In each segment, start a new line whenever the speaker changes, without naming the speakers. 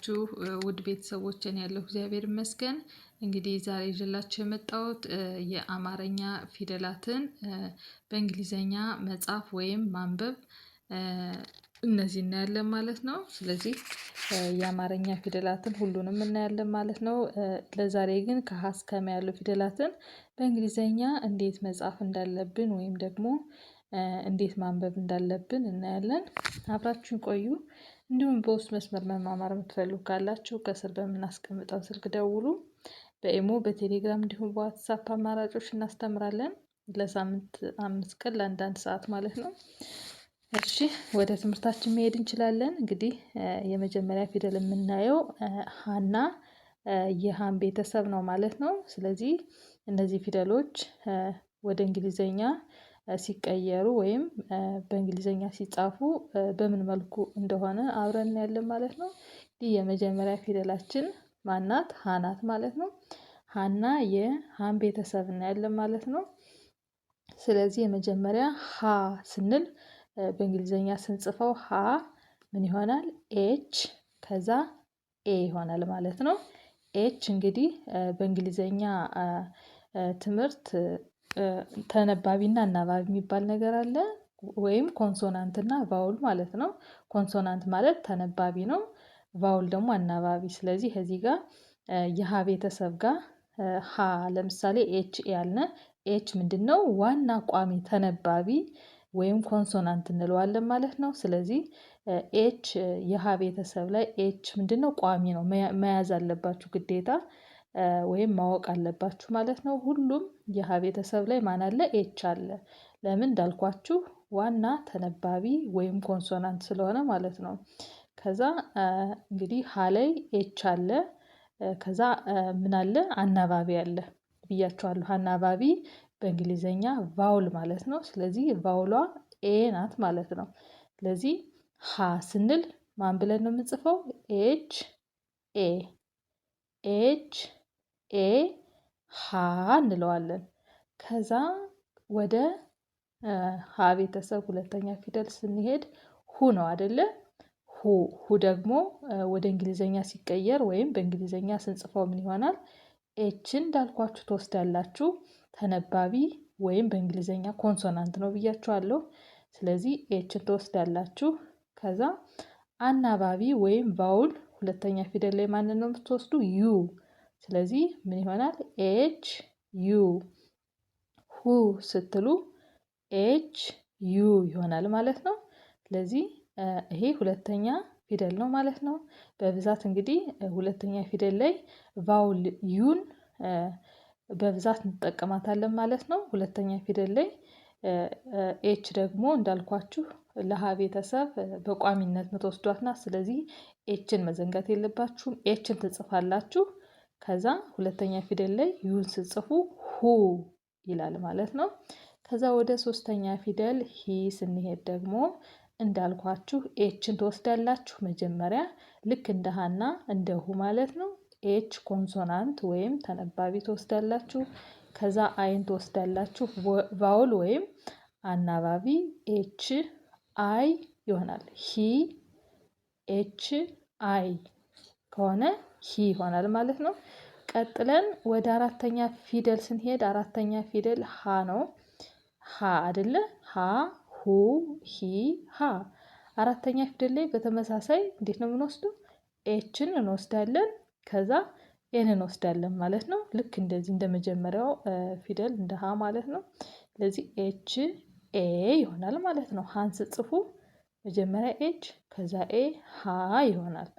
ናችሁ ውድ ቤተሰቦችን? ያለው እግዚአብሔር ይመስገን። እንግዲህ ዛሬ ይዤላችሁ የመጣሁት የአማርኛ ፊደላትን በእንግሊዘኛ መጻፍ ወይም ማንበብ እነዚህ እናያለን ማለት ነው። ስለዚህ የአማርኛ ፊደላትን ሁሉንም እናያለን ማለት ነው። ለዛሬ ግን ከሀ እስከ መ ያሉ ፊደላትን በእንግሊዘኛ እንዴት መጻፍ እንዳለብን ወይም ደግሞ እንዴት ማንበብ እንዳለብን እናያለን። አብራችሁን ቆዩ። እንዲሁም በውስጥ መስመር መማማር የምትፈልጉ ካላችሁ ከስር በምናስቀምጠው ስልክ ደውሉ። በኢሞ በቴሌግራም እንዲሁም በዋትሳፕ አማራጮች እናስተምራለን። ለሳምንት 5 ቀን ለአንዳንድ ሰዓት ማለት ነው። እሺ ወደ ትምህርታችን መሄድ እንችላለን። እንግዲህ የመጀመሪያ ፊደል የምናየው ሀና የሀን ቤተሰብ ነው ማለት ነው። ስለዚህ እነዚህ ፊደሎች ወደ እንግሊዘኛ ሲቀየሩ ወይም በእንግሊዘኛ ሲጻፉ በምን መልኩ እንደሆነ አብረን እናያለን ማለት ነው። ይህ የመጀመሪያ ፊደላችን ማናት? ሀ ናት ማለት ነው። ሀና የሀን ቤተሰብ እናያለን ማለት ነው። ስለዚህ የመጀመሪያ ሀ ስንል በእንግሊዘኛ ስንጽፈው ሀ ምን ይሆናል? ኤች ከዛ ኤ ይሆናል ማለት ነው። ኤች እንግዲህ በእንግሊዘኛ ትምህርት ተነባቢና አናባቢ የሚባል ነገር አለ። ወይም ኮንሶናንት እና ቫውል ማለት ነው። ኮንሶናንት ማለት ተነባቢ ነው። ቫውል ደግሞ አናባቢ። ስለዚህ ከዚህ ጋር የሀ ቤተሰብ ጋር ሀ ለምሳሌ ኤች ያልነ ኤች ምንድነው? ዋና ቋሚ ተነባቢ ወይም ኮንሶናንት እንለዋለን ማለት ነው። ስለዚህ ኤች የሀ ቤተሰብ ላይ ኤች ምንድነው? ቋሚ ነው። መያዝ አለባችሁ ግዴታ ወይም ማወቅ አለባችሁ ማለት ነው። ሁሉም የሀ ቤተሰብ ላይ ማን አለ? ኤች አለ። ለምን እንዳልኳችሁ ዋና ተነባቢ ወይም ኮንሶናንት ስለሆነ ማለት ነው። ከዛ እንግዲህ ሀ ላይ ኤች አለ። ከዛ ምን አለ? አናባቢ አለ ብያችኋለሁ። አናባቢ በእንግሊዘኛ ቫውል ማለት ነው። ስለዚህ ቫውሏ ኤ ናት ማለት ነው። ስለዚህ ሀ ስንል ማን ብለን ነው የምንጽፈው? ኤች ኤ ኤች ኤ ሀ እንለዋለን። ከዛ ወደ ሀ ቤተሰብ ሁለተኛ ፊደል ስንሄድ ሁ ነው አይደለ? ሁ ደግሞ ወደ እንግሊዘኛ ሲቀየር ወይም በእንግሊዘኛ ስንጽፈው ምን ይሆናል? ኤችን እንዳልኳችሁ ትወስዳላችሁ። ተነባቢ ወይም በእንግሊዘኛ ኮንሶናንት ነው ብያችኋለሁ። ስለዚህ ኤችን ትወስዳላችሁ። ከዛ አናባቢ ወይም ቫውል ሁለተኛ ፊደል ላይ ማንን ነው የምትወስዱ? ዩ። ስለዚህ ምን ይሆናል? ኤች ዩ። ሁ ስትሉ ኤች ዩ ይሆናል ማለት ነው። ስለዚህ ይሄ ሁለተኛ ፊደል ነው ማለት ነው። በብዛት እንግዲህ ሁለተኛ ፊደል ላይ ቫውል ዩን በብዛት እንጠቀማታለን ማለት ነው። ሁለተኛ ፊደል ላይ ኤች ደግሞ እንዳልኳችሁ ለሀ ቤተሰብ በቋሚነት የምትወስዷት ናት። ስለዚህ ኤችን መዘንጋት የለባችሁም። ኤችን ትጽፋላችሁ። ከዛ ሁለተኛ ፊደል ላይ ዩን ስጽፉ ሁ ይላል ማለት ነው። ከዛ ወደ ሶስተኛ ፊደል ሂ ስንሄድ ደግሞ እንዳልኳችሁ ኤችን ትወስዳላችሁ መጀመሪያ ልክ እንደ ሀና እንደ ሁ ማለት ነው። ኤች ኮንሶናንት ወይም ተነባቢ ትወስዳላችሁ። ከዛ አይን ትወስዳላችሁ። ቫውል ወይም አናባቢ ኤች አይ ይሆናል። ሂ ኤች አይ ከሆነ ሂ ይሆናል ማለት ነው። ቀጥለን ወደ አራተኛ ፊደል ስንሄድ አራተኛ ፊደል ሀ ነው። ሀ አይደለ? ሀ ሁ ሂ ሀ። አራተኛ ፊደል ላይ በተመሳሳይ እንዴት ነው የምንወስደው? ኤችን እንወስዳለን። ከዛ ኤን እንወስዳለን ማለት ነው። ልክ እንደዚህ እንደመጀመሪያው ፊደል እንደ ሀ ማለት ነው። ስለዚህ ኤች ኤ ይሆናል ማለት ነው። ሀን ስጽፉ መጀመሪያ ኤች ከዛ ኤ ሀ ይሆናል።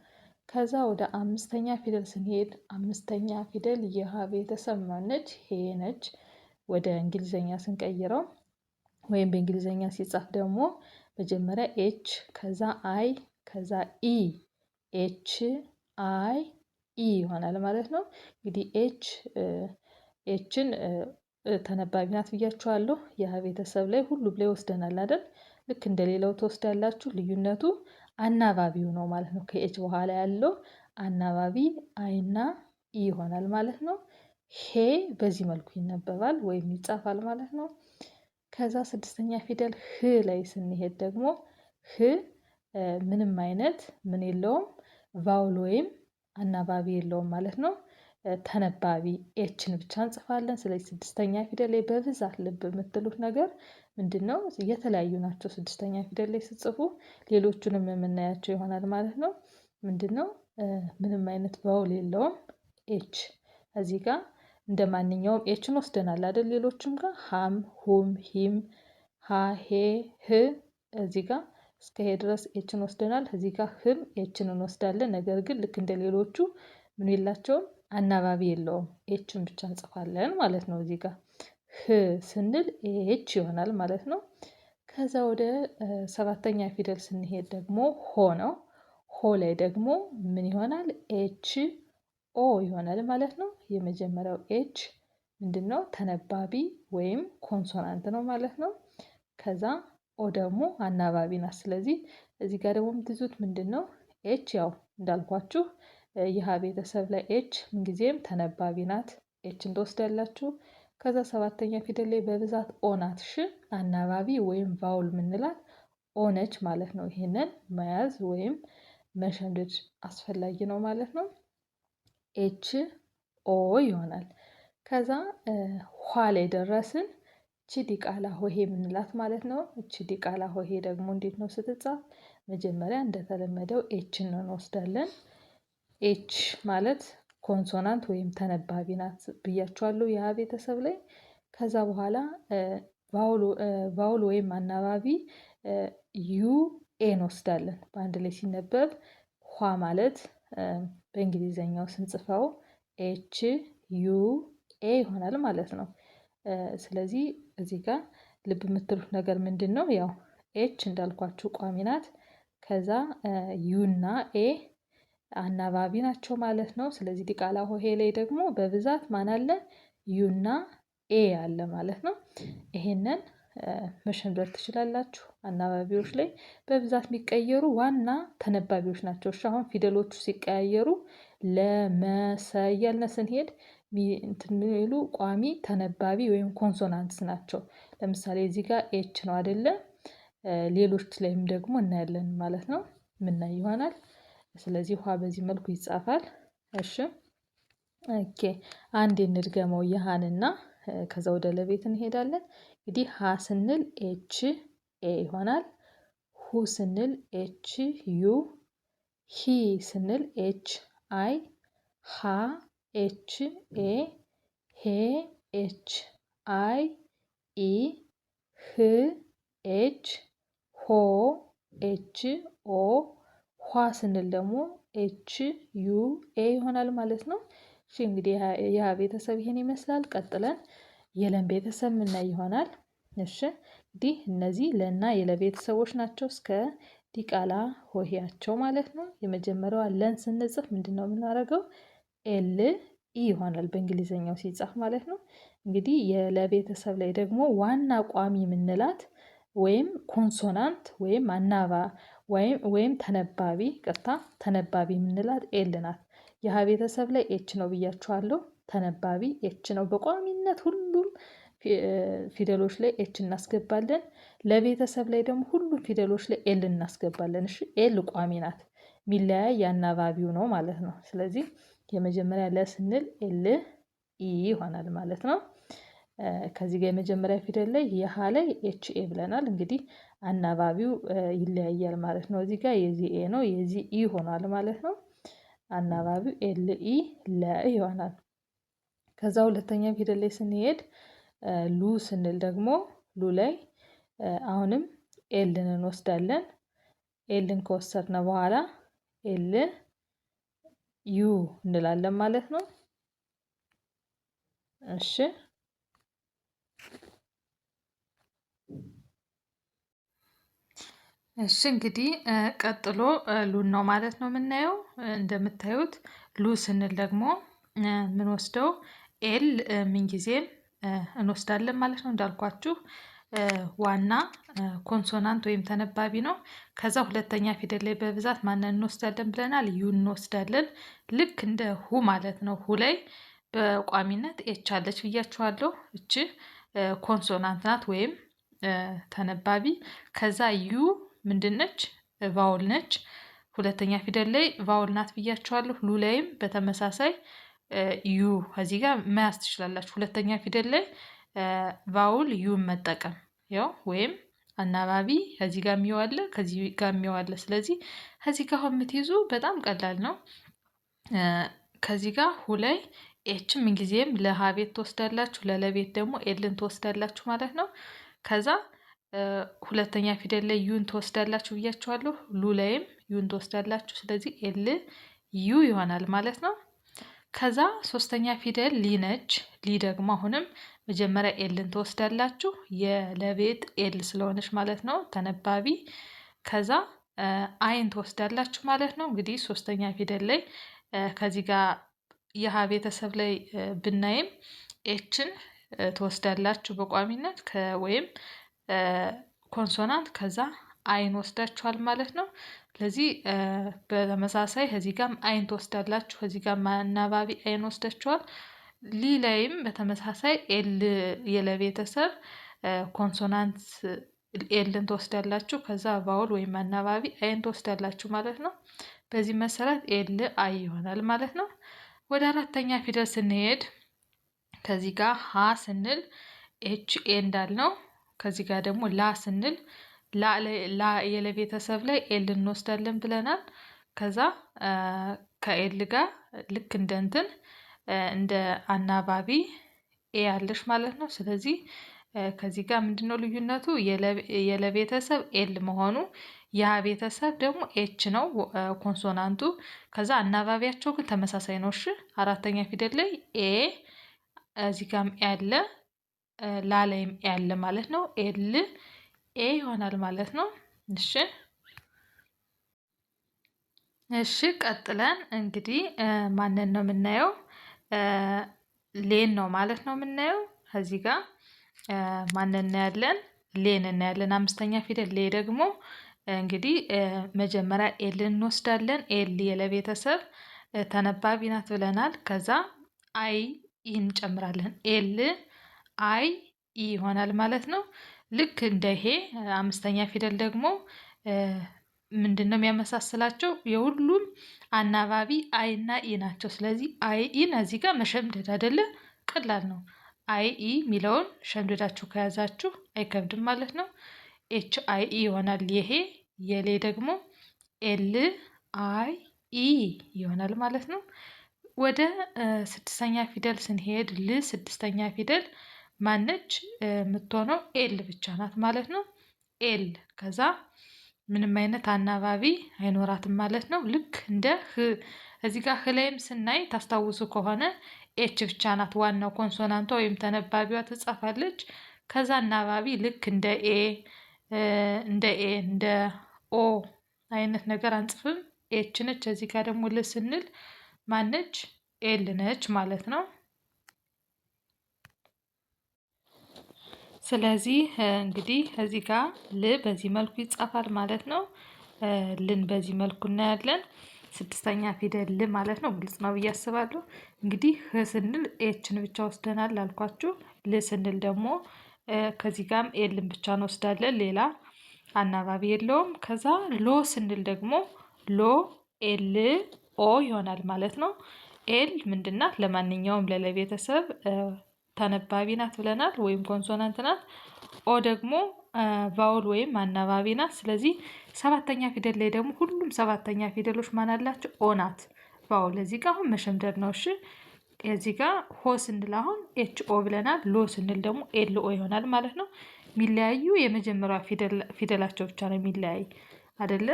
ከዛ ወደ አምስተኛ ፊደል ስንሄድ አምስተኛ ፊደል የሀ ቤተሰብ ማነች? ሄ ነች። ወደ እንግሊዘኛ ስንቀይረው ወይም በእንግሊዘኛ ሲጻፍ ደግሞ መጀመሪያ ኤች ከዛ አይ ከዛ ኢ ኤች አይ ኢ ይሆናል ማለት ነው። እንግዲህ ኤችን ተነባቢ ናት ብያችኋለሁ። የሀ ቤተሰብ ላይ ሁሉም ላይ ወስደናል አይደል? ልክ እንደሌላው ትወስዳላችሁ። ልዩነቱ አናባቢው ነው ማለት ነው። ከኤች በኋላ ያለው አናባቢ አይና ኢ ይሆናል ማለት ነው። ሄ በዚህ መልኩ ይነበባል ወይም ይጻፋል ማለት ነው። ከዛ ስድስተኛ ፊደል ህ ላይ ስንሄድ ደግሞ ህ ምንም አይነት ምን የለውም ቫውል ወይም አናባቢ የለውም ማለት ነው። ተነባቢ ኤችን ብቻ እንጽፋለን። ስለዚህ ስድስተኛ ፊደል ላይ በብዛት ልብ የምትሉት ነገር ምንድነው? የተለያዩ ናቸው። ስድስተኛ ፊደል ላይ ስትጽፉ ሌሎቹንም የምናያቸው ይሆናል ማለት ነው። ምንድነው? ምንም አይነት ቫውል የለውም። ኤች እዚህ ጋር እንደ ማንኛውም ኤችን ወስደናል አይደል? ሌሎችም ጋር ሃም፣ ሁም፣ ሂም፣ ሀ፣ ሄ፣ ህ እዚህ ጋር እስከ ሄ ድረስ ኤችን ወስደናል። እዚህ ጋር ህም ኤችን እንወስዳለን። ነገር ግን ልክ እንደ ሌሎቹ ምን የላቸውም? አናባቢ የለውም። ኤችን ብቻ እንጽፋለን ማለት ነው። እዚህ ጋር ህ ስንል ኤች ይሆናል ማለት ነው። ከዛ ወደ ሰባተኛ ፊደል ስንሄድ ደግሞ ሆ ነው። ሆ ላይ ደግሞ ምን ይሆናል? ኤች ኦ ይሆናል ማለት ነው። የመጀመሪያው ኤች ምንድነው? ተነባቢ ወይም ኮንሶናንት ነው ማለት ነው። ከዛ ኦ ደግሞ አናባቢ ናት። ስለዚህ እዚህ ጋር ደግሞ የምትይዙት ምንድነው? ኤች ያው እንዳልኳችሁ የሀ ቤተሰብ ላይ ኤች ምንጊዜም ተነባቢ ናት። ኤች እንደወስዳላችሁ። ከዛ ሰባተኛ ፊደል ላይ በብዛት ኦ ናት። ሽ አናባቢ ወይም ቫውል የምንላት ኦ ነች ማለት ነው። ይሄንን መያዝ ወይም መሸምደድ አስፈላጊ ነው ማለት ነው። ኤች ኦ ይሆናል። ከዛ ኋ ላይ ደረስን። እቺ ዲቃላ ሆሄ የምንላት ማለት ነው። እቺ ዲቃላ ሆሄ ደግሞ እንዴት ነው ስትጻፍ? መጀመሪያ እንደተለመደው ኤችን እንወስዳለን። ኤች ማለት ኮንሶናንት ወይም ተነባቢ ናት ብያችኋለሁ የሀ ቤተሰብ ላይ። ከዛ በኋላ ቫውል ወይም አናባቢ ዩ ኤ እንወስዳለን። በአንድ ላይ ሲነበብ ኋ ማለት በእንግሊዘኛው ስንጽፈው ኤች ዩ ኤ ይሆናል ማለት ነው። ስለዚህ እዚህ ጋር ልብ የምትሉት ነገር ምንድን ነው? ያው ኤች እንዳልኳችሁ ቋሚ ናት። ከዛ ዩ እና ኤ አናባቢ ናቸው ማለት ነው። ስለዚህ ዲቃላ ሆሄ ላይ ደግሞ በብዛት ማን አለ? ዩና ኤ አለ ማለት ነው። ይሄንን መሸምደድ ትችላላችሁ። አናባቢዎች ላይ በብዛት የሚቀየሩ ዋና ተነባቢዎች ናቸው። እሺ አሁን ፊደሎቹ ሲቀያየሩ ለመሰ እያልን ስንሄድ እንትን የሚሉ ቋሚ ተነባቢ ወይም ኮንሶናንትስ ናቸው። ለምሳሌ እዚህ ጋር ኤች ነው አይደለ? ሌሎች ላይም ደግሞ እናያለን ማለት ነው። ምናይ ይሆናል። ስለዚህ ውሃ በዚህ መልኩ ይጻፋል። እሺ ኦኬ አንዴ እንድገመው የሃንና ከዛ ወደ ለቤት እንሄዳለን። እንግዲህ ሀ ስንል ኤች ኤ ይሆናል። ሁ ስንል ኤች ዩ፣ ሂ ስንል ኤች አይ፣ ሃ ኤች ኤ፣ ሄ ኤች አይ ኢ፣ ህ ኤች፣ ሆ ኤች ኦ፣ ኋ ስንል ደግሞ ኤች ዩ ኤ ይሆናል ማለት ነው። እሺ እንግዲህ የሀ ቤተሰብ ይሄን ይመስላል። ቀጥለን የለም ቤተሰብ ምናይ ይሆናል። እሺ እንግዲህ እነዚህ ለና የለ ቤተሰቦች ናቸው እስከ ዲቃላ ሆሄያቸው ማለት ነው። የመጀመሪያዋ ለን ስንጽፍ ምንድነው የምናደርገው? ኤል ኢ ይሆናል በእንግሊዘኛው ሲጻፍ ማለት ነው። እንግዲህ የለቤተሰብ ላይ ደግሞ ዋና ቋሚ የምንላት ወይም ኮንሶናንት ወይም አናባ ወይም ተነባቢ ተነባቢ የምንላት ኤል ናት። የሀ ቤተሰብ ላይ ኤች ነው ብያችኋለሁ። ተነባቢ ኤች ነው በቋሚነት ሁሉም ፊደሎች ላይ ኤች እናስገባለን። ለቤተሰብ ላይ ደግሞ ሁሉም ፊደሎች ላይ ኤል እናስገባለን። እሺ ኤል ቋሚ ናት። የሚለያይ የአናባቢው ነው ማለት ነው። ስለዚህ የመጀመሪያ ለ ስንል ኤል ኢ ይሆናል ማለት ነው። ከዚህ ጋር የመጀመሪያ ፊደል ላይ የሀ ላይ ኤች ኤ ብለናል። እንግዲህ አናባቢው ይለያያል ማለት ነው። እዚህ ጋር የዚህ ኤ ነው የዚህ ኢ ሆኗል ማለት ነው። አናባቢው ኤል ኢ ለ ይሆናል። ከዛ ሁለተኛ ፊደል ላይ ስንሄድ ሉ ስንል ደግሞ ሉ ላይ አሁንም ኤልን እንወስዳለን። ኤልን ከወሰድን በኋላ ኤል ዩ እንላለን ማለት ነው። እሺ እሺ እንግዲህ ቀጥሎ ሉን ነው ማለት ነው የምናየው። እንደምታዩት ሉ ስንል ደግሞ ምን ወስደው ኤል ምንጊዜም እንወስዳለን ማለት ነው። እንዳልኳችሁ ዋና ኮንሶናንት ወይም ተነባቢ ነው። ከዛ ሁለተኛ ፊደል ላይ በብዛት ማንን እንወስዳለን ብለናል? ዩ እንወስዳለን። ልክ እንደ ሁ ማለት ነው። ሁ ላይ በቋሚነት ኤች አለች ብያችኋለሁ። እቺ ኮንሶናንት ናት ወይም ተነባቢ። ከዛ ዩ ምንድን ነች? ቫውል ነች። ሁለተኛ ፊደል ላይ ቫውል ናት ብያቸዋለሁ። ሉ ላይም በተመሳሳይ ዩ ከዚህ ጋር መያዝ ትችላላችሁ። ሁለተኛ ፊደል ላይ ቫውል ዩን መጠቀም ያው ወይም አናባቢ ከዚህ ጋር የሚዋለ ከዚህ ጋር የሚዋለ። ስለዚህ ከዚህ ጋር አሁን የምትይዙ በጣም ቀላል ነው። ከዚህ ጋር ሁላይ ኤችን ምንጊዜም ለሀ ቤት ትወስዳላችሁ፣ ለለቤት ደግሞ ኤልን ትወስዳላችሁ ማለት ነው። ከዛ ሁለተኛ ፊደል ላይ ዩን ትወስዳላችሁ ብያችኋለሁ። ሉ ላይም ዩን ትወስዳላችሁ። ስለዚህ ኤል ዩ ይሆናል ማለት ነው። ከዛ ሶስተኛ ፊደል ሊ ነች። ሊ ደግሞ አሁንም መጀመሪያ ኤልን ትወስዳላችሁ፣ የለቤት ኤል ስለሆነች ማለት ነው ተነባቢ። ከዛ አይን ትወስዳላችሁ ማለት ነው። እንግዲህ ሶስተኛ ፊደል ላይ ከዚህ ጋር የሀ ቤተሰብ ላይ ብናይም ኤችን ትወስዳላችሁ በቋሚነት ወይም ኮንሶናንት ከዛ አይን ወስዳችኋል ማለት ነው። ስለዚህ በተመሳሳይ ከዚህ ጋርም አይን ትወስዳላችሁ፣ ከዚህ ጋር አናባቢ አይን ወስዳችኋል። ሊ ላይም በተመሳሳይ ኤል የለቤተሰብ ኮንሶናንት ኤልን ትወስዳላችሁ፣ ከዛ ቫውል ወይም አናባቢ አይን ትወስዳላችሁ ማለት ነው። በዚህ መሰረት ኤል አይ ይሆናል ማለት ነው። ወደ አራተኛ ፊደል ስንሄድ ከዚህ ጋር ሀ ስንል ኤች ኤ እንዳልነው ከዚህ ጋር ደግሞ ላ ስንል ላ የለቤተሰብ ላይ ኤል እንወስዳለን ብለናል። ከዛ ከኤል ጋር ልክ እንደ አናባቢ ኤ ያለሽ ማለት ነው። ስለዚህ ከዚህ ጋር ምንድነው ልዩነቱ? የለቤተሰብ ኤል መሆኑ የሀ ቤተሰብ ደግሞ ኤች ነው ኮንሶናንቱ። ከዛ አናባቢያቸው ግን ተመሳሳይ ነው። እሺ አራተኛ ፊደል ላይ ኤ እዚህ ጋርም ያለ ላላይም ያለ ማለት ነው። ኤል ኤ ይሆናል ማለት ነው። እሺ ቀጥለን እንግዲህ ማንን ነው የምናየው? ሌን ነው ማለት ነው የምናየው። ከዚህ ጋር ማንን እናያለን? ሌን እናያለን። አምስተኛ ፊደል ሌ ደግሞ እንግዲህ መጀመሪያ ኤል እንወስዳለን። ኤል የለቤተሰብ ተነባቢ ናት ብለናል። ከዛ አይ ኢ እንጨምራለን። ኤል አይ ኢ ይሆናል ማለት ነው። ልክ እንደ ይሄ አምስተኛ ፊደል ደግሞ ምንድን ነው የሚያመሳስላቸው? የሁሉም አናባቢ አይ እና ኢ ናቸው። ስለዚህ አይ ኢን እዚህ ጋር መሸምደድ አይደለ? ቀላል ነው። አይ ኢ የሚለውን ሸምደዳችሁ ከያዛችሁ አይከብድም ማለት ነው። ኤች አይ ኢ ይሆናል ይሄ። የሌ ደግሞ ኤል አይ ኢ ይሆናል ማለት ነው። ወደ ስድስተኛ ፊደል ስንሄድ ስድስተኛ ፊደል ማነች የምትሆነው? ኤል ብቻ ናት ማለት ነው። ኤል ከዛ ምንም አይነት አናባቢ አይኖራትም ማለት ነው። ልክ እንደ ህ እዚህ ጋር ህ ላይም ስናይ ታስታውሱ ከሆነ ኤች ብቻ ናት ዋናው ኮንሶናንቷ ወይም ተነባቢዋ ትጻፋለች። ከዛ አናባቢ ልክ እንደ እንደ ኦ አይነት ነገር አንጽፍም። ኤች ነች። እዚህ ጋር ደግሞ ል ስንል ማነች? ኤል ነች ማለት ነው። ስለዚህ እንግዲህ እዚህ ጋር ል በዚህ መልኩ ይጻፋል ማለት ነው። ልን በዚህ መልኩ እናያለን። ስድስተኛ ፊደል ል ማለት ነው። ግልጽ ነው ብዬ አስባለሁ። እንግዲህ ህ ስንል ኤችን ብቻ ወስደናል አልኳችሁ። ል ስንል ደግሞ ከዚህ ጋርም ኤልን ብቻ እንወስዳለን፣ ሌላ አናባቢ የለውም። ከዛ ሎ ስንል ደግሞ ሎ ኤል ኦ ይሆናል ማለት ነው። ኤል ምንድናት? ለማንኛውም ለለቤተሰብ ተነባቢ ናት ብለናል፣ ወይም ኮንሶናንት ናት። ኦ ደግሞ ቫውል ወይም አናባቢ ናት። ስለዚህ ሰባተኛ ፊደል ላይ ደግሞ ሁሉም ሰባተኛ ፊደሎች ማን አላቸው? ኦ ናት ቫውል። እዚህ ጋር አሁን መሸምደድ ነው። እሺ እዚህ ጋር ሆ ስንል አሁን ኤች ኦ ብለናል። ሎ ስንል ደግሞ ኤል ኦ ይሆናል ማለት ነው። የሚለያዩ የመጀመሪያ ፊደላቸው ብቻ ነው የሚለያይ አይደለ?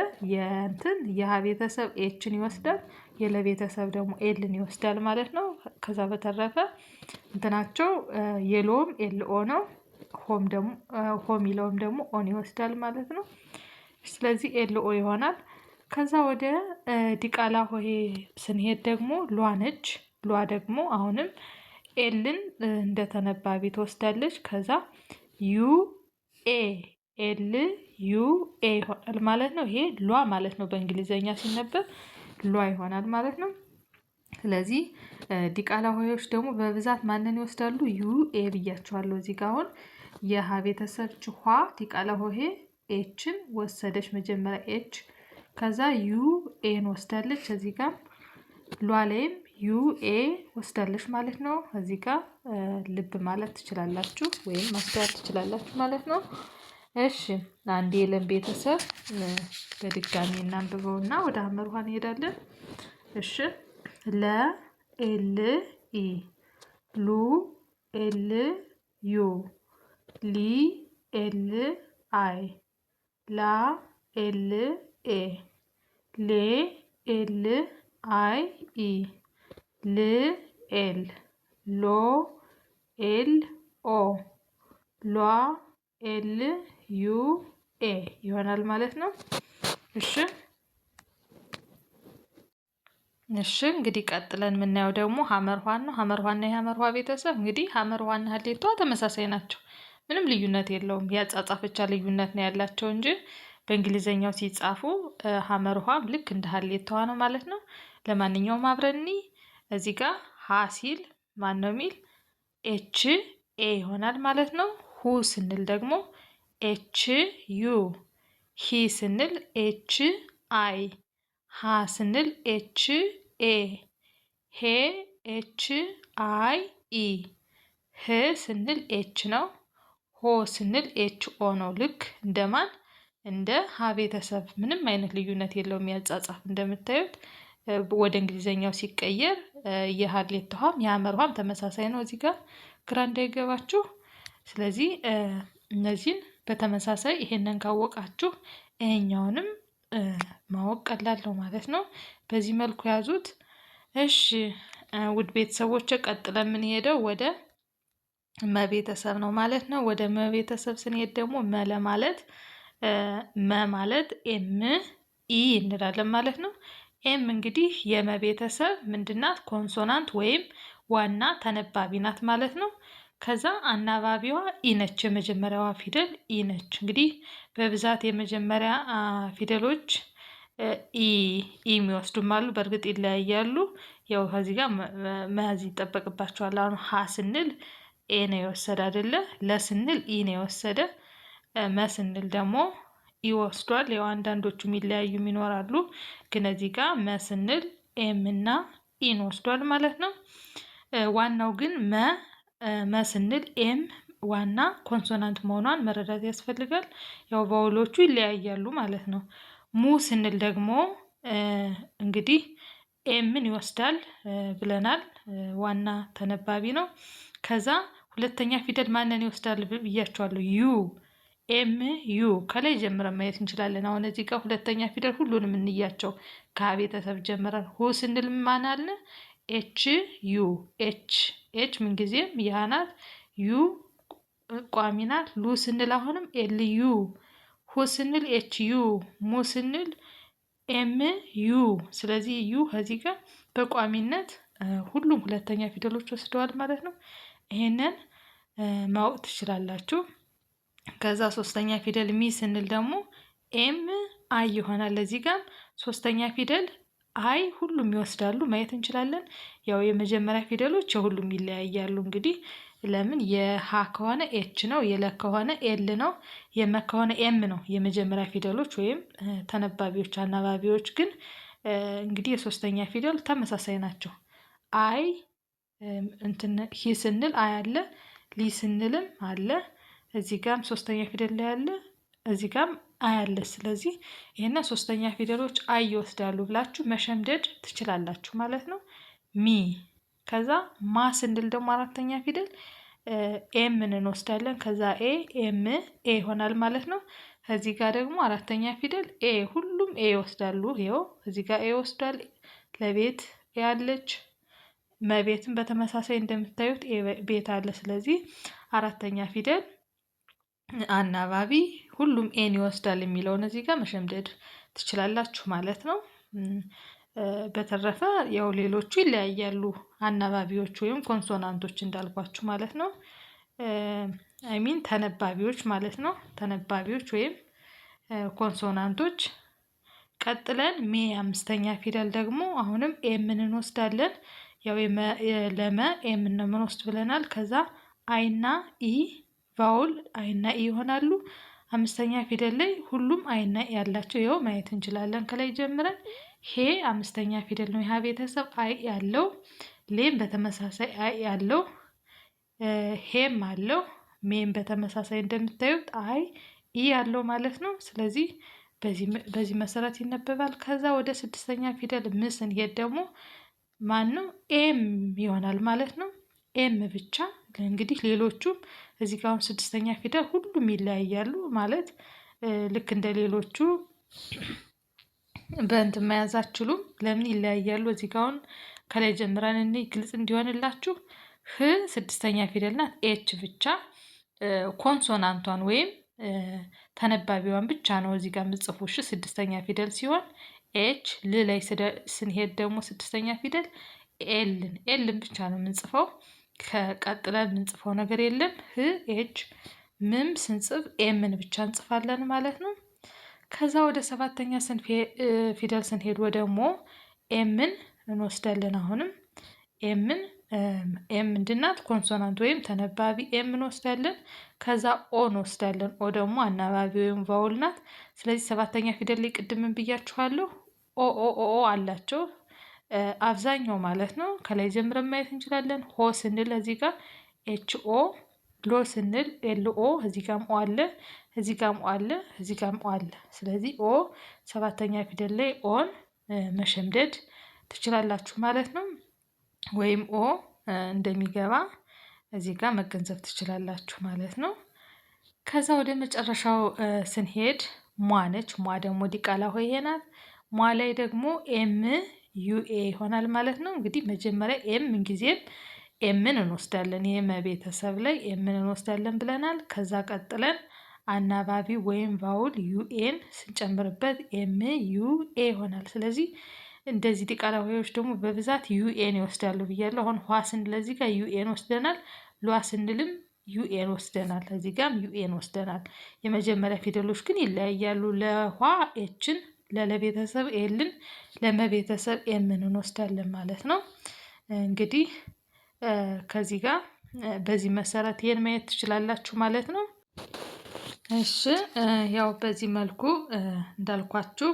የሀ ቤተሰብ ኤችን ይወስዳል፣ የለቤተሰብ ደግሞ ኤልን ይወስዳል ማለት ነው። ከዛ በተረፈ እንትናቸው የሎም ኤል ኦ ነው። ሆ ሚለውም ደግሞ ኦን ይወስዳል ማለት ነው። ስለዚህ ኤል ኦ ይሆናል። ከዛ ወደ ዲቃላ ሆሄ ስንሄድ ደግሞ ሏ ነች። ሏ ደግሞ አሁንም ኤልን እንደ ተነባቢ ትወስዳለች። ከዛ ዩ ኤ ኤል ዩ ኤ ይሆናል ማለት ነው። ይሄ ሏ ማለት ነው። በእንግሊዘኛ ሲነበብ ሏ ይሆናል ማለት ነው። ስለዚህ ዲቃላ ሆሄዎች ደግሞ በብዛት ማንን ይወስዳሉ? ዩ ኤ ብያቸዋለሁ። እዚህ ጋር አሁን የሀ ቤተሰብ ችኋ ዲቃላ ሆሄ ኤችን ወሰደች። መጀመሪያ ኤች ከዛ ዩ ኤን ወስዳለች። እዚህ ጋር ሏ ላይም ዩ ኤ ወስዳለች ማለት ነው። እዚህ ጋር ልብ ማለት ትችላላችሁ ወይም ማስተዋል ትችላላችሁ ማለት ነው። እሺ አንድ የለም ቤተሰብ በድጋሚ እናንብበውና ወደ ሀመር ውሃ እንሄዳለን። እሺ ለ ኤል ኢ ሉ ኤል ዩ ሊ ኤል አይ ላ ኤል ኤ ሌ ኤል አይ ኢ ል ኤል ሎ ኤል ኦ ሏ ኤል ዩ ኤ ይሆናል ማለት ነው። እሺ እንግዲህ ቀጥለን የምናየው ደግሞ ሀመር ውሃን ነው። ሀመር ውሃና የሀመር ውሃ ቤተሰብ እንግዲህ ሀመር ውሃና ሀሌቷ ተመሳሳይ ናቸው። ምንም ልዩነት የለውም። የአጻጻፍ ብቻ ልዩነት ነው ያላቸው እንጂ በእንግሊዘኛው ሲጻፉ ሀመር ውሃም ልክ እንደ ሀሌታዋ ነው ማለት ነው። ለማንኛውም አብረኒ እዚህ ጋር ሀ ሲል ማን ነው የሚል ኤች ኤ ይሆናል ማለት ነው። ሁ ስንል ደግሞ ኤች ዩ፣ ሂ ስንል ኤች አይ፣ ሀ ስንል ኤች ኤ፣ ሄ ኤች አይ ኢ፣ ህ ስንል ኤች ነው። ሆ ስንል ኤች ኦ ነው። ልክ እንደማን እንደ ሀ ቤተሰብ ምንም አይነት ልዩነት የለውም ያጻጻፍ። እንደምታዩት ወደ እንግሊዘኛው ሲቀየር የሀሌት ውሃም የሀመር ውሃም ተመሳሳይ ነው። እዚህ ጋር ግራ እንዳይገባችሁ። ስለዚህ እነዚህን በተመሳሳይ ይሄንን ካወቃችሁ ይሄኛውንም ማወቅ ቀላል ነው ማለት ነው። በዚህ መልኩ ያዙት። እሺ ውድ ቤተሰቦች ቀጥለን የምንሄደው ወደ መቤተሰብ ነው ማለት ነው። ወደ መቤተሰብ ስንሄድ ደግሞ መ ማለት ኤም ኢ እንላለን ማለት ነው። ኤም እንግዲህ የመቤተሰብ ምንድናት? ኮንሶናንት ወይም ዋና ተነባቢ ናት ማለት ነው። ከዛ አናባቢዋ ኢ ነች። የመጀመሪያዋ ፊደል ኢ ነች። እንግዲህ በብዛት የመጀመሪያ ፊደሎች ኢ የሚወስዱም አሉ። በእርግጥ ይለያያሉ። ያው ከዚህ ጋር መያዝ ይጠበቅባቸዋል። አሁን ሀ ስንል ኤ ነው የወሰደ አይደለ? ለስንል ኢ ነው የወሰደ። መስንል ደግሞ ኢ ወስዷል። ያው አንዳንዶቹ የሚለያዩም ይኖራሉ። ግን እዚህ ጋር መስንል ኤም እና ኢን ወስዷል ማለት ነው። ዋናው ግን መስንል ኤም ዋና ኮንሶናንት መሆኗን መረዳት ያስፈልጋል። ያው ቫውሎቹ ይለያያሉ ማለት ነው። ሙ ስንል ደግሞ እንግዲህ ኤምን ይወስዳል ብለናል። ዋና ተነባቢ ነው። ከዛ ሁለተኛ ፊደል ማንን ይወስዳል ብያቸዋለሁ? ዩ ኤም ዩ ከላይ ጀምረን ማየት እንችላለን። አሁን እዚህ ጋር ሁለተኛ ፊደል ሁሉንም እንያቸው ከቤተሰብ ጀምረን። ሁ ስንል ማን አለ? ኤች ዩ ኤች ምንጊዜም ይህ ናት። ዩ ቋሚ ናት። ሉ ስንል አሁንም ኤል ዩ፣ ሁ ስንል ኤች ዩ፣ ሙ ስንል ኤም ዩ። ስለዚህ ዩ ከዚህ ጋር በቋሚነት ሁሉም ሁለተኛ ፊደሎች ወስደዋል ማለት ነው። ይሄንን ማወቅ ትችላላችሁ። ከዛ ሶስተኛ ፊደል ሚ ስንል ደግሞ ኤም አይ ይሆናል። እዚህ ጋር ሶስተኛ ፊደል አይ ሁሉም ይወስዳሉ ማየት እንችላለን። ያው የመጀመሪያ ፊደሎች የሁሉም ይለያያሉ። እንግዲህ ለምን የሀ ከሆነ ኤች ነው፣ የለ ከሆነ ኤል ነው፣ የመ ከሆነ ኤም ነው የመጀመሪያ ፊደሎች ወይም ተነባቢዎች። አናባቢዎች ግን እንግዲህ የሶስተኛ ፊደል ተመሳሳይ ናቸው። አይ ሂ ስንል አይ አለ፣ ሊ ስንልም አለ። እዚህ ጋም ሶስተኛ ፊደል ላይ አለ፣ እዚህ ጋም አይ አለ። ስለዚህ ይሄን ሶስተኛ ፊደሎች አይ ይወስዳሉ ብላችሁ መሸምደድ ትችላላችሁ ማለት ነው። ሚ ከዛ ማ ስንል ደግሞ አራተኛ ፊደል ኤምን እንወስዳለን። ከዛ ኤም ኤ ይሆናል ማለት ነው። ከዚህ ጋር ደግሞ አራተኛ ፊደል ኤ ሁሉም ኤ ይወስዳሉ። ይኸው እዚህ ጋር ኤ ወስዷል። ለቤት ያለች መቤትን በተመሳሳይ እንደምታዩት ቤት አለ። ስለዚህ አራተኛ ፊደል አናባቢ ሁሉም ኤን ይወስዳል የሚለውን እዚህ ጋር መሸምደድ ትችላላችሁ ማለት ነው። በተረፈ ያው ሌሎቹ ይለያያሉ አናባቢዎች ወይም ኮንሶናንቶች እንዳልኳችሁ ማለት ነው። አይሚን ተነባቢዎች ማለት ነው። ተነባቢዎች ወይም ኮንሶናንቶች። ቀጥለን ሜ አምስተኛ ፊደል ደግሞ አሁንም ኤምን እንወስዳለን። ያው ለመ ኤምን ነው የምንወስድ ብለናል። ከዛ አይና ኢ ቫውል አይና ኢ ይሆናሉ። አምስተኛ ፊደል ላይ ሁሉም አይና ያላቸው ይኸው ማየት እንችላለን። ከላይ ጀምረን ሄ አምስተኛ ፊደል ነው። የሀ ቤተሰብ አይ ያለው፣ ሌም በተመሳሳይ አይ ያለው፣ ሄም አለው፣ ሜም በተመሳሳይ እንደምታዩት አይ ኢ ያለው ማለት ነው። ስለዚህ በዚህ መሰረት ይነበባል። ከዛ ወደ ስድስተኛ ፊደል ም ስንሄድ ደግሞ ማን ነው? ኤም ይሆናል ማለት ነው። ኤም ብቻ እንግዲህ ሌሎቹም እዚህ ጋር አሁን ስድስተኛ ፊደል ሁሉም ይለያያሉ ማለት ልክ እንደ ሌሎቹ በእንትን መያዝ አትችሉም። ለምን ይለያያሉ? እዚህ ጋር አሁን ከላይ ጀምረን እኔ ግልጽ እንዲሆንላችሁ ህ ስድስተኛ ፊደል ናት። ኤች ብቻ ኮንሶናንቷን ወይም ተነባቢዋን ብቻ ነው እዚህ ጋር የምጽፉ። እሺ ስድስተኛ ፊደል ሲሆን ኤች ል ላይ ስንሄድ ደግሞ ስድስተኛ ፊደል ኤልን ብቻ ነው የምንጽፈው። ከቀጥለን የምንጽፈው ነገር የለም። ህ ኤች ምም ስንጽፍ ኤምን ብቻ እንጽፋለን ማለት ነው። ከዛ ወደ ሰባተኛ ፊደል ስንሄድ ወደ ሞ ኤምን እንወስዳለን። አሁንም ኤምን ኤም ምንድናት? ኮንሶናንት ወይም ተነባቢ ኤም እንወስዳለን። ከዛ ኦ እንወስዳለን። ኦ ደግሞ አናባቢ ወይም ቫውል ናት። ስለዚህ ሰባተኛ ፊደል ላይ ቅድምን ብያችኋለሁ ኦ ኦ ኦ አላቸው አብዛኛው ማለት ነው። ከላይ ጀምረን ማየት እንችላለን። ሆ ስንል እዚህ ጋር ኤች ኦ፣ ሎ ስንል ኤል ኦ፣ እዚህ ጋርም ኦ አለ፣ እዚህ ጋርም ኦ አለ፣ እዚህ ጋርም ኦ አለ። ስለዚህ ኦ ሰባተኛ ፊደል ላይ ኦን መሸምደድ ትችላላችሁ ማለት ነው። ወይም ኦ እንደሚገባ እዚህ ጋር መገንዘብ ትችላላችሁ ማለት ነው። ከዛ ወደ መጨረሻው ስንሄድ ሟ ነች። ሟ ደግሞ ዲቃላ ሆሄ ናት። ሟ ላይ ደግሞ ኤም ዩኤ ይሆናል ማለት ነው። እንግዲህ መጀመሪያ ኤም ምንጊዜም ኤምን እንወስዳለን። የመ ቤተሰብ ላይ ኤምን እንወስዳለን ብለናል። ከዛ ቀጥለን አናባቢ ወይም ቫውል ዩኤን ስንጨምርበት ኤም ዩኤ ይሆናል። ስለዚህ እንደዚህ ዲቃላ ሆሄዎች ደግሞ በብዛት ዩኤን ይወስዳሉ ብያለሁ። አሁን ኋ ስንል እዚህ ጋር ዩኤን ወስደናል። ሏ ስንልም ዩኤን ወስደናል። እዚህ ጋርም ዩኤን ወስደናል። የመጀመሪያ ፊደሎች ግን ይለያያሉ። ለኋ ኤችን፣ ለለቤተሰብ ኤልን፣ ለመቤተሰብ ኤምን እንወስዳለን ማለት ነው። እንግዲህ ከዚህ ጋር በዚህ መሰረት ይሄን ማየት ትችላላችሁ ማለት ነው። እሺ ያው በዚህ መልኩ እንዳልኳችሁ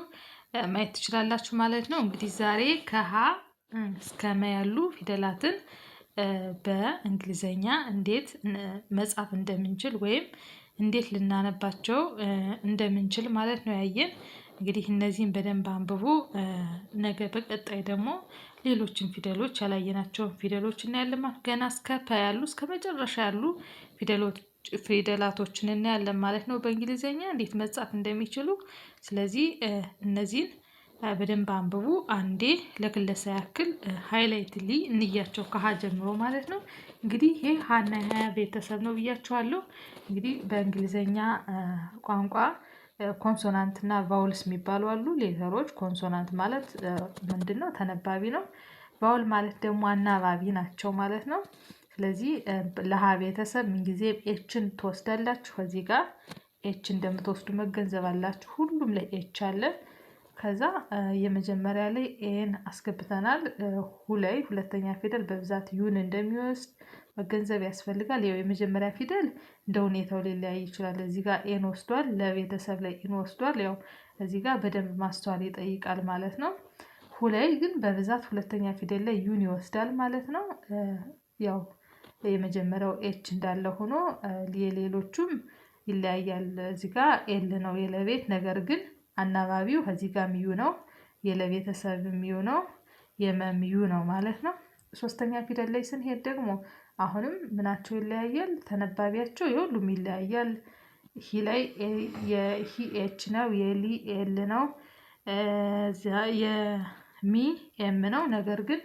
ማየት ትችላላችሁ ማለት ነው። እንግዲህ ዛሬ ከሀ እስከ መ ያሉ ፊደላትን በእንግሊዘኛ እንዴት መጻፍ እንደምንችል ወይም እንዴት ልናነባቸው እንደምንችል ማለት ነው ያየን። እንግዲህ እነዚህን በደንብ አንብቡ። ነገ በቀጣይ ደግሞ ሌሎችን ፊደሎች ያላየናቸውን ፊደሎች እናያለን። ገና እስከ ፐ ያሉ እስከ መጨረሻ ያሉ ፊደላቶችን እናያለን ማለት ነው በእንግሊዘኛ እንዴት መጻፍ እንደሚችሉ። ስለዚህ እነዚህን በደንብ አንብቡ። አንዴ ለክለሳ ያክል ሃይላይትሊ እንያቸው ከሀ ጀምሮ ማለት ነው። እንግዲህ ይሄ ሀና ሀ ቤተሰብ ነው ብያችኋለሁ። እንግዲህ በእንግሊዘኛ ቋንቋ ኮንሶናንት እና ቫውልስ የሚባሉ አሉ። ሌተሮች ኮንሶናንት ማለት ምንድን ነው? ተነባቢ ነው። ቫውል ማለት ደግሞ አናባቢ ናቸው ማለት ነው። ስለዚህ ለሀ ቤተሰብ ምንጊዜም ኤችን ትወስዳላችሁ። ከዚህ ጋር ኤች እንደምትወስዱ መገንዘብ አላችሁ። ሁሉም ላይ ኤች አለ። ከዛ የመጀመሪያ ላይ ኤን አስገብተናል። ላይ ሁለተኛ ፊደል በብዛት ዩን እንደሚወስድ መገንዘብ ያስፈልጋል። ያው የመጀመሪያ ፊደል እንደ ሁኔታው ሊለያይ ይችላል። እዚህ ጋር ኤን ወስዷል፣ ለቤተሰብ ላይ ኤን ወስዷል። ያው እዚህ ጋር በደንብ ማስተዋል ይጠይቃል ማለት ነው። ላይ ግን በብዛት ሁለተኛ ፊደል ላይ ዩን ይወስዳል ማለት ነው። ያው የመጀመሪያው ኤች እንዳለ ሆኖ የሌሎቹም ይለያያል። እዚህ ጋር ኤል ነው የለቤት፣ ነገር ግን አናባቢው ከዚህ ጋር ሚዩ ነው፣ የለቤተሰብ ሚዩ ነው፣ የመም ዩ ነው ማለት ነው። ሶስተኛ ፊደል ላይ ስንሄድ ደግሞ አሁንም ምናቸው ይለያያል? ተነባቢያቸው የሁሉም ይለያያል። ሂ ላይ የሂ ኤች ነው፣ የሊ ኤል ነው፣ የሚ ኤም ነው። ነገር ግን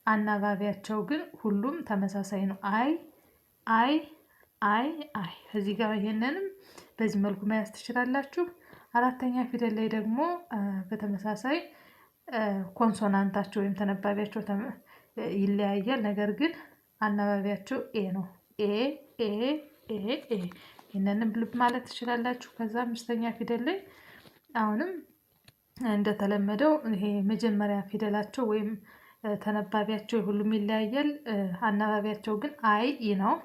አናባቢያቸው ግን ሁሉም ተመሳሳይ ነው። አይ አይ አይ አይ። እዚህ ጋር ይሄንንም በዚህ መልኩ መያዝ ትችላላችሁ። አራተኛ ፊደል ላይ ደግሞ በተመሳሳይ ኮንሶናንታቸው ወይም ተነባቢያቸው ይለያያል። ነገር ግን አናባቢያቸው ኤ ነው። ኤ ኤ ኤ ኤ። ይህንንም ልብ ማለት ትችላላችሁ። ከዛ አምስተኛ ፊደል ላይ አሁንም እንደተለመደው ይሄ መጀመሪያ ፊደላቸው ወይም ተነባቢያቸው ሁሉም ይለያያል። አናባቢያቸው ግን አይ ኢ ነው።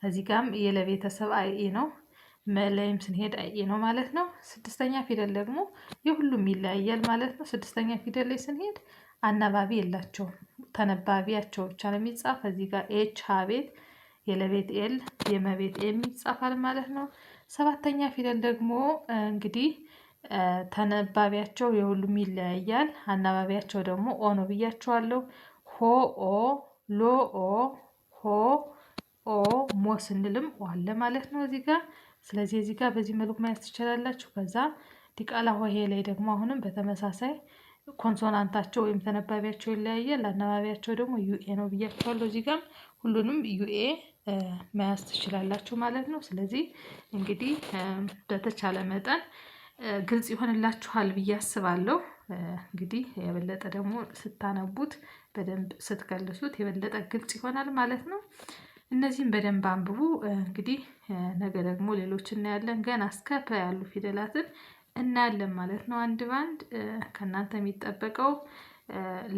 እዚህ ጋም የለቤተሰብ አይ ኢ ነው። መላይም ስንሄድ አይ ነው ማለት ነው። ስድስተኛ ፊደል ደግሞ የሁሉም ይለያያል ማለት ነው። ስድስተኛ ፊደል ላይ ስንሄድ አናባቢ የላቸውም፣ ተነባቢያቸው ብቻ ነው የሚጻፍ። እዚህ ጋር ኤች ሀ ቤት የለቤት ኤል የመቤት ኤም ይጻፋል ማለት ነው። ሰባተኛ ፊደል ደግሞ እንግዲህ ተነባቢያቸው የሁሉም ይለያያል። አናባቢያቸው ደግሞ ኦ ነው ብያቸዋለሁ። ሆ ኦ፣ ሎ ኦ፣ ሆ ኦ፣ ሞ ስንልም ኦ አለ ማለት ነው እዚህ ጋር። ስለዚህ እዚህ ጋር በዚህ መልኩ ማየት ትችላላችሁ። ከዛ ዲቃላ ሆሄ ላይ ደግሞ አሁንም በተመሳሳይ ኮንሶናንታቸው ወይም ተነባቢያቸው ይለያያል። አናባቢያቸው ደግሞ ዩኤ ነው ብያቸዋለሁ። እዚህ ጋር ሁሉንም ዩኤ መያዝ ትችላላችሁ ማለት ነው። ስለዚህ እንግዲህ በተቻለ መጠን ግልጽ ይሆንላችኋል ብዬ አስባለሁ። እንግዲህ የበለጠ ደግሞ ስታነቡት በደንብ ስትከልሱት የበለጠ ግልጽ ይሆናል ማለት ነው። እነዚህም በደንብ አንብቡ። እንግዲህ ነገ ደግሞ ሌሎች እናያለን። ገና እስከ ፐ ያሉ ፊደላትን እናያለን ማለት ነው። አንድ ባንድ ከእናንተ የሚጠበቀው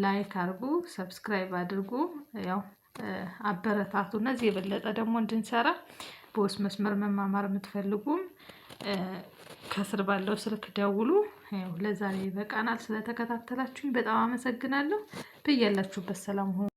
ላይክ አድርጉ፣ ሰብስክራይብ አድርጉ፣ ያው አበረታቱ። እነዚህ የበለጠ ደግሞ እንድንሰራ በውስጥ መስመር መማማር የምትፈልጉም ከስር ባለው ስልክ ደውሉ። ለዛሬ ይበቃናል። ስለተከታተላችሁኝ በጣም አመሰግናለሁ። በያላችሁበት ሰላም ሁኑ።